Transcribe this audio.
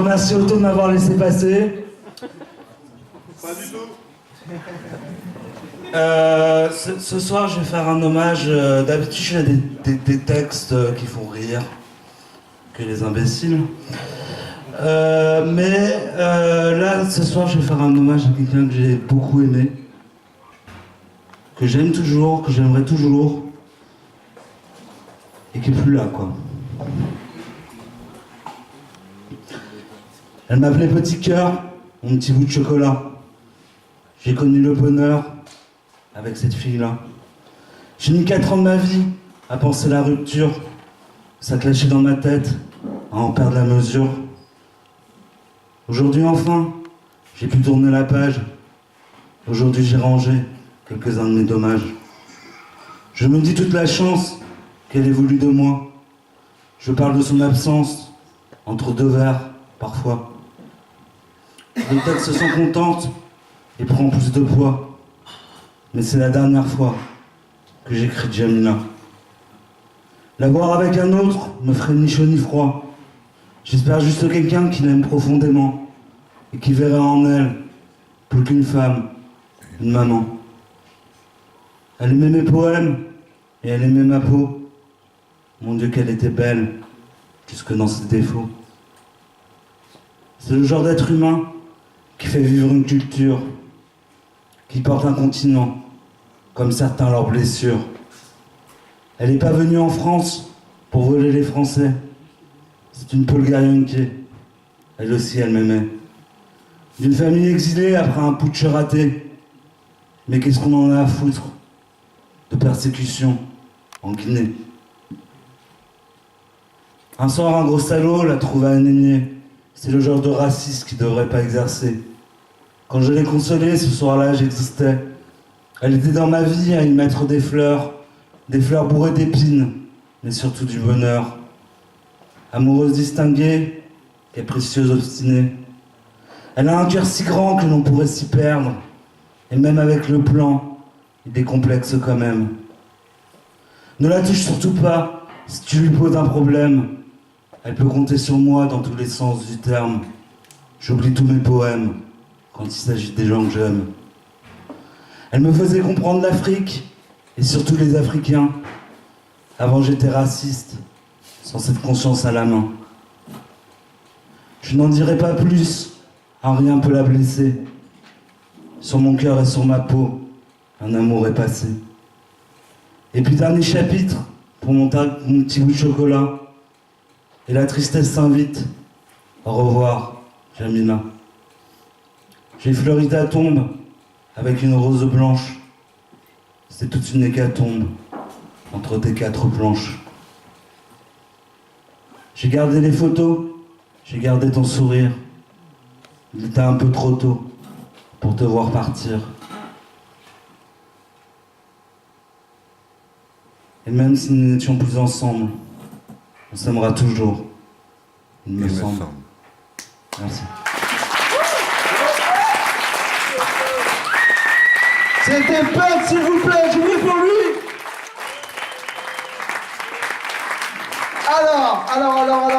remercie Otto de m'avoir laissé passer. Pas du tout. Ce soir, je vais faire un hommage. D'habitude, j'ai des textes qui font rire que les imbéciles. Mais là, ce soir, je vais faire un hommage à quelqu'un que j'ai beaucoup aimé, que j'aime toujours, que j'aimerais toujours, et qui est plus là, quoi. Elle m'appelait Petit Cœur, mon petit bout de chocolat. J'ai connu le bonheur avec cette fille-là. J'ai mis 4 ans de ma vie à penser la rupture. Ça clashait dans ma tête, à en perdre la mesure. Aujourd'hui enfin, j'ai pu tourner la page. Aujourd'hui j'ai rangé quelques-uns de mes dommages. Je me dis toute la chance qu'elle ait voulu de moi. Je parle de son absence, entre 2 vers, parfois. Les textes sont contentes et prend plus de poids. Mais c'est la dernière fois que j'écris Jamila. La voir avec un autre me ferait ni chaud ni froid. J'espère juste quelqu'un qui l'aime profondément et qui verrait en elle plus qu'une femme, une maman. Elle aimait mes poèmes et elle aimait ma peau. Mon Dieu qu'elle était belle, jusque dans ses défauts. C'est le genre d'être humain qui fait vivre une culture, qui porte un continent, comme certains leurs blessures. Elle n'est pas venue en France pour voler les Français. C'est une Polgarienke. Elle aussi, elle m'aimait. D'une famille exilée après un putsch raté. Mais qu'est-ce qu'on en a à foutre de persécution en Guinée? Un soir, un gros salaud l'a trouvé anémié. C'est le genre de raciste qui devrait pas exercer. Quand je l'ai consolée, ce soir-là, j'existais. Elle était dans ma vie à y mettre des fleurs bourrées d'épines, mais surtout du bonheur. Amoureuse distinguée, capricieuse obstinée. Elle a un cœur si grand que l'on pourrait s'y perdre, et même avec le plan, il est complexe quand même. Ne la touche surtout pas, si tu lui poses un problème. Elle peut compter sur moi dans tous les sens du terme. J'oublie tous mes poèmes quand il s'agit des gens que j'aime. Elle me faisait comprendre l'Afrique, et surtout les Africains. Avant j'étais raciste, sans cette conscience à la main. Je n'en dirai pas plus, un rien peut la blesser. Sur mon cœur et sur ma peau, un amour est passé. Et puis dernier chapitre, pour mon petit bout de chocolat. Et la tristesse s'invite. Au revoir, Jamila. J'ai fleuri ta tombe avec une rose blanche. C'est toute une hécatombe entre tes 4 planches. J'ai gardé les photos, j'ai gardé ton sourire. Il était un peu trop tôt pour te voir partir. Et même si nous n'étions plus ensemble, on s'aimera toujours, il me semble. Merci. C'était Punk, s'il vous plaît, du bruit pour lui. Alors.